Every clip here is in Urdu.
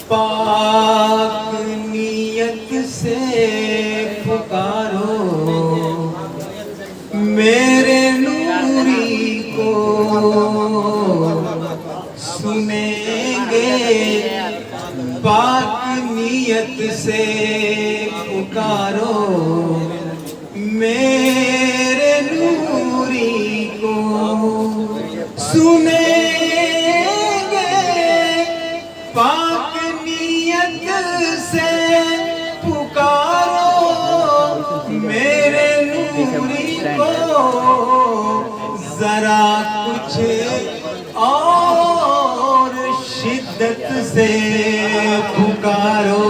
پاک نیت سے پکارو میرے نوری کو سنیں گے، پاک نیت سے پکارو میرے نوری کو سنیں گے، پاک نیت سے پکارو میرے نوری کو، ذرا کچھ اور شدت سے پکارو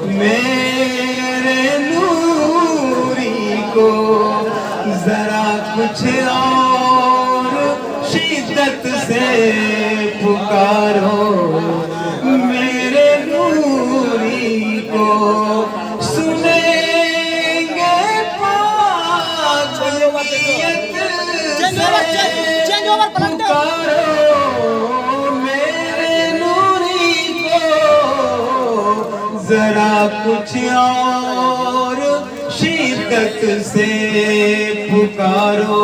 میرے نوری کو، ذرا کچھ اور شدت سے پکارو میرے نوری کو، سنیں گے پاک نیت سے پکارو میرے نوری کو، ذرا کچھ اور شدت سے پکارو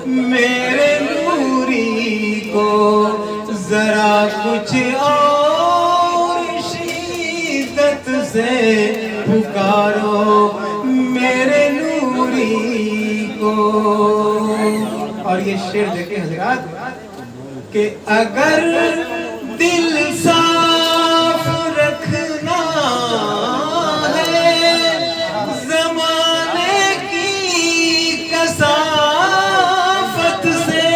میرے نوری کو، ذرا کچھ اور شدت سے پکارو میرے نوری کو۔ اور یہ شعر دیکھیں حضرات کہ اگر دل صاف رکھنا ہے زمانے کی کثافت سے،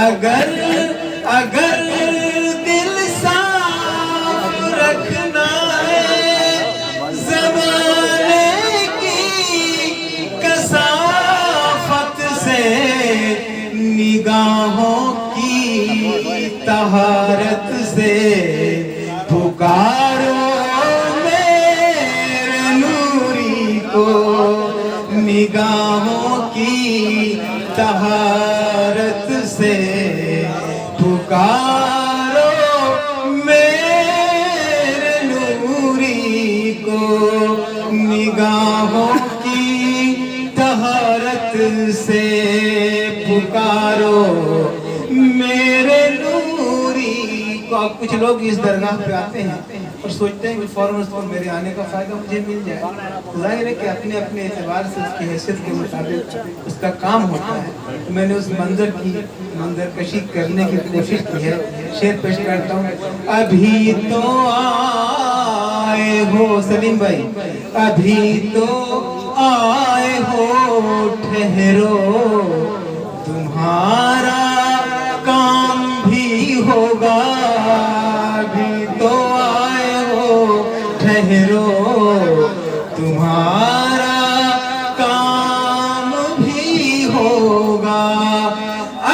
اگر دل صاف رکھنا ہے زمانے کی کثافت سے، نگاہوں کی طہارت سے پکارو میرے نوری کو، نگاہوں کی طہارت سے پکارو میرے نوری کو، نگاہوں کی طہارت سے پکارو میرے نوری کو۔ اب کچھ لوگ اس درگاہ پہ آتے ہیں اور سوچتے ہیں کہ فوراً میرے آنے کا فائدہ مجھے مل جائے، ظاہر ہے کہ اپنے اپنے اعتبار سے اس کی حیثیت کے مطابق اس کا کام ہوتا ہے۔ میں نے اس منظر کشی کرنے کی کوشش کی ہے، شعر پیش کرتا ہوں۔ ابھی تو آئے ہو سلیم بھائی، ابھی تو آئے ہو ٹھہرو، تمہارا کام بھی ہوگا، ابھی تو آئے ہو ٹھہرو، تمہارا کام بھی ہوگا،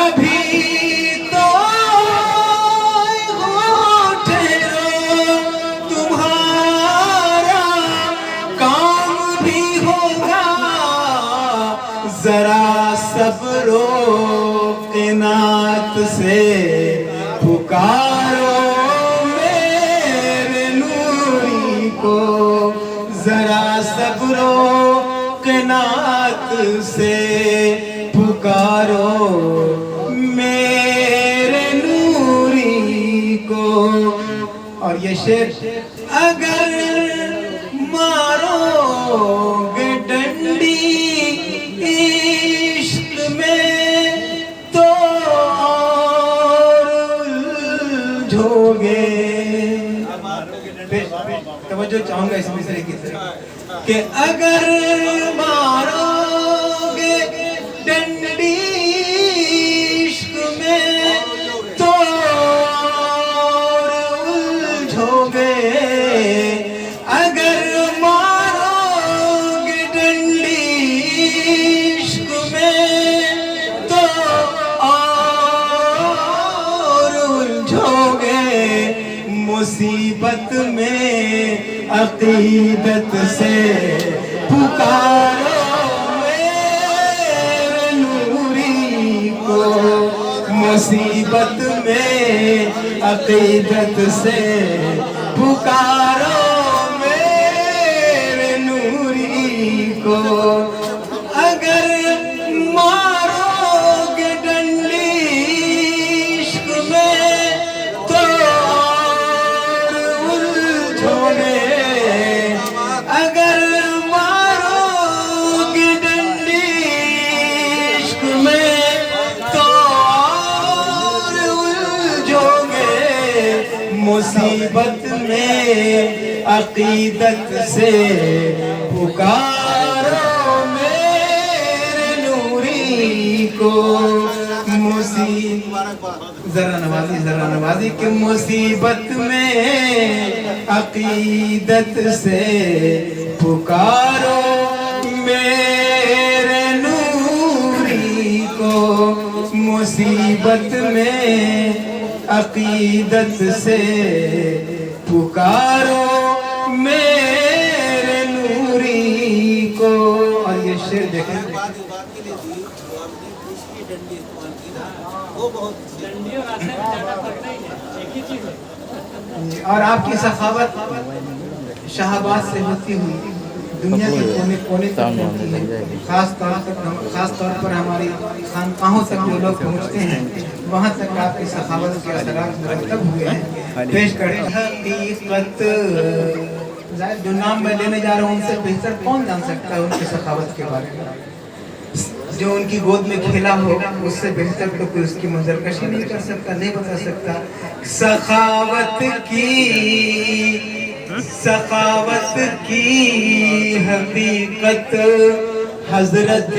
ابھی تو آئے ہو ٹھہرو، تمہارا کام بھی ہوگا، ذرا صبر و قناعت سے پکارو میرے نوری کو، ذرا صبر و قناعت سے پکارو میرے نوری کو۔ اور یہ شعر اگر مارو گے ڈنڈی عشق میں تو اور الجھو گے، توجہ چاہوں گا اس مصرے کی طرف کہ اگر مارو گے ڈنڈی عشق میں تو اور الجھو گے، اگر مارو گے ڈنڈی عشق میں تو اور الجھو گے، مصیبت میں عقیدت سے پکارو میرے نوری کو، مصیبت میں عقیدت سے پکارو میرے نوری کو اگر مارو گے ڈنڈی عشق میں تو اور الجھو گے اگر مارو گے ڈنڈی عشق میں تو اور الجھو گے مصیبت میں عقیدت سے پکارو میرے نوری کو ذرا نوازی کہ مصیبت میں عقیدت سے پکارو میرے نوری کو مصیبت میں عقیدت سے پکارو میرے نوری کو. اور یہ شعر دیکھیں اور آپ کی سخاوت شہباز سے ہوتی ہوئی دنیا کے کونے کونے تک پہنچتی ہے. خاص طور پر ہماری خانقاہوں تک جو لوگ پہنچتے ہیں وہاں تک آپ کی سخاوت کے اثرات مرتب ہوئے ہیں. پیش کریں حقیقت جو نام میں لینے جا رہا ہوں ان سے بہتر کون جان سکتا ہے ان کی سخاوت کے بارے میں. جو ان کی گود میں کھیلا ہو اس سے بہتر تو کوئی اس کی منظر کشی نہیں کر سکتا نہیں بتا سکتا. سخاوت کی حقیقت حضرت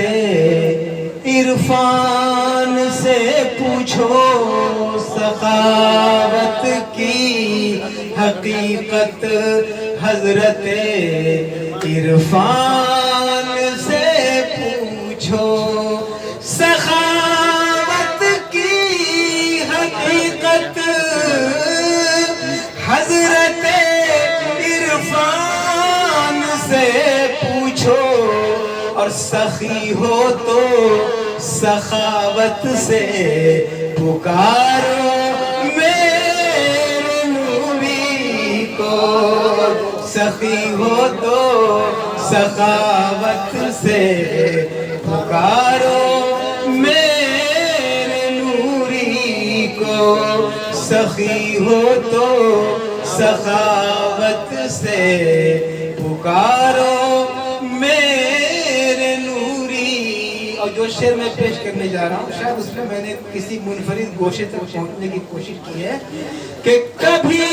عرفان سے پوچھو. سخاوت کی حقیقت حضرت عرفان سے پوچھو. سخاوت کی حقیقت حضرت عرفان سے پوچھو اور سخی ہو تو سخاوت سے پکارو میرے نوری کو. سخی ہو تو سخاوت سے پکارو میرے نوری کو. سخی ہو تو سخاوت سے پکارو میرے نوری. اور جو شعر میں پیش کرنے جا رہا ہوں شاید اس میں نے کسی منفرد گوشے تک پہنچنے کی کوشش کی ہے کہ کبھی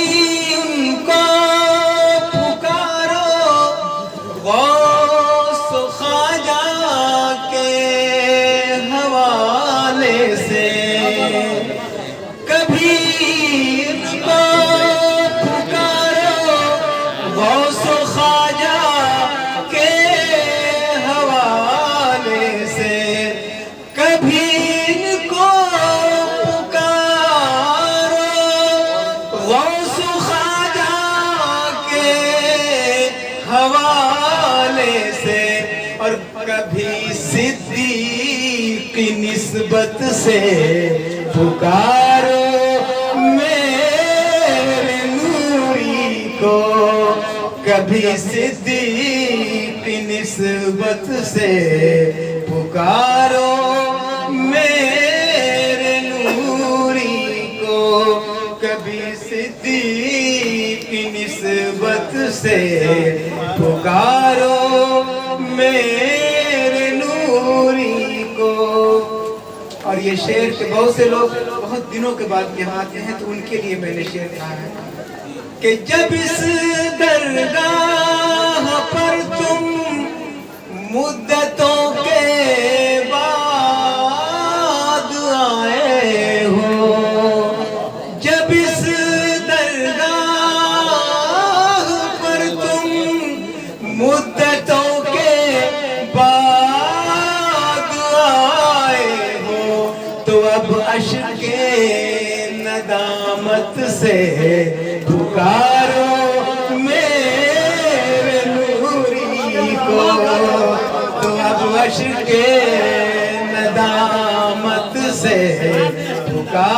ان کو پکارو غوث خواجہ کے حوالے سے. کبھی ان کو پکارو غوث خواجہ کے حوالے سے. کبھی ان کو پکارو غوث خواجہ کے حوالے سے. اور کبھی صدیق کی نسبت سے پکارو میرے نوری کو. کبھی صدیق کی نسبت سے پکارو میرے نوری کو. کبھی صدیق کی نسبت سے پکارو میرے نوری کو. اور یہ شعر کہ بہت سے لوگ بہت دنوں کے بعد یہاں آتے ہیں تو ان کے لیے میں نے شعر کہا ہے کہ جب اس درگاہ پر تم مدتوں کے بعد آئے ہو. جب اس درگاہ پر تم مدتوں کے بعد آئے ہو تو اب اشک ندامت سے پکارو میرے نوری کو. تو اب اشک ندامت سے پکارو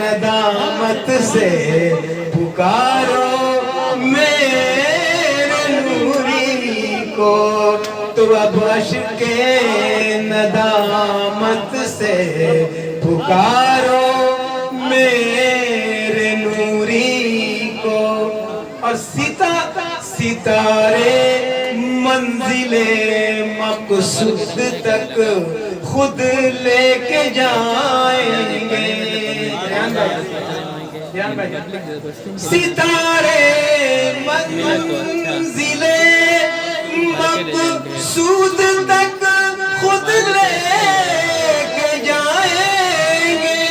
ندامت سے پکارو میرے نوری کو، تو اب عشق ندامت سے پکارو میرے نوری کو۔ اور ستارے منزل مقصود تک خود لے کے جائیں گے۔ ستارے منزل مقصود تک خود لے کے جائیں گے۔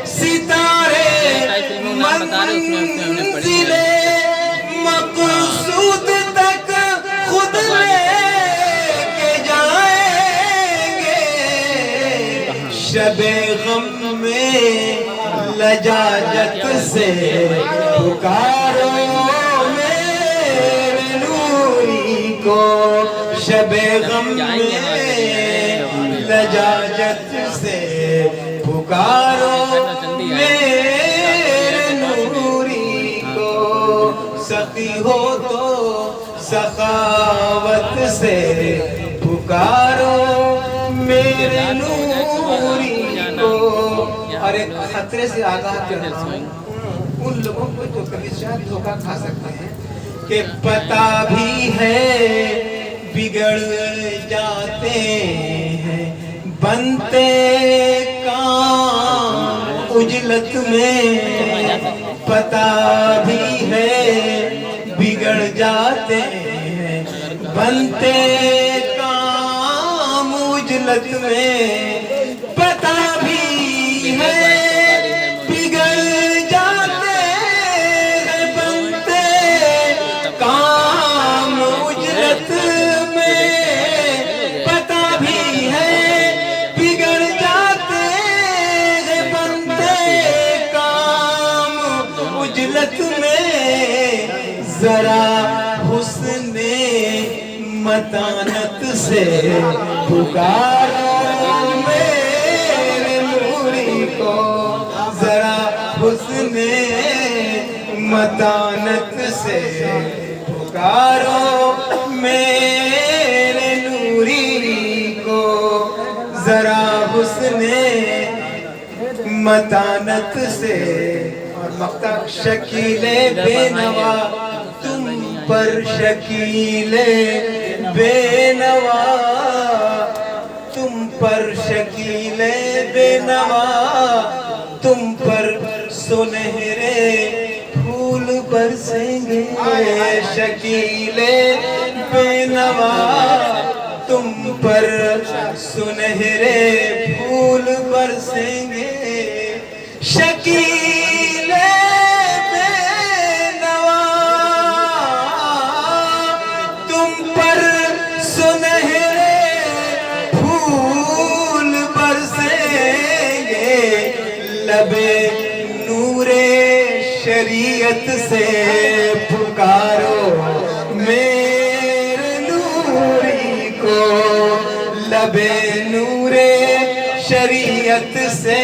ستارے منزل مقصود تک خود لے کے جائیں گے۔ شب غم میں لجاجت سے پکارو میرے نوری کو، شب غم میں لجاجت سے پکارو میرے نوری کو۔ سخی ہو تو سخاوت سے پکارو میرے نوری کو۔ اور ایک خطرے سے آگاہ کرتا ہوں ان لوگوں کو جو کبھی شاید دھوکہ کھا سکتے ہیں کہ پتہ بھی ہے بگڑ جاتے ہیں بنتے کام اجلت میں، پتہ بھی ہے بگڑ جاتے ہیں بنتے کام اجلت میں، پتہ بھی ہے بگڑ جاتے ہیں بنتے کام اجلت میں، پتہ بھی ہے بگڑ جاتے ہیں بنتے کام اجلت میں۔ ذرا حسن متانت سے پکارو میرے نوری کو، ذرا حسن متانت سے پکارو میرے نوری کو، ذرا حسن متانت سے۔ اور مقطع شکیل بے نوا تم پر شکیل بے نوا، تم پر شکیل بے نوا، تم پر سنہرے پھول برسیں گے۔ شکیل بے نوا تم پر سنہرے پھول برسیں گے۔ شکیل بے نوا تم پر سنہرے پھول برسیں گے۔ لب نور شریعت سے پکارو میرے نوری کو، لب نور شریعت سے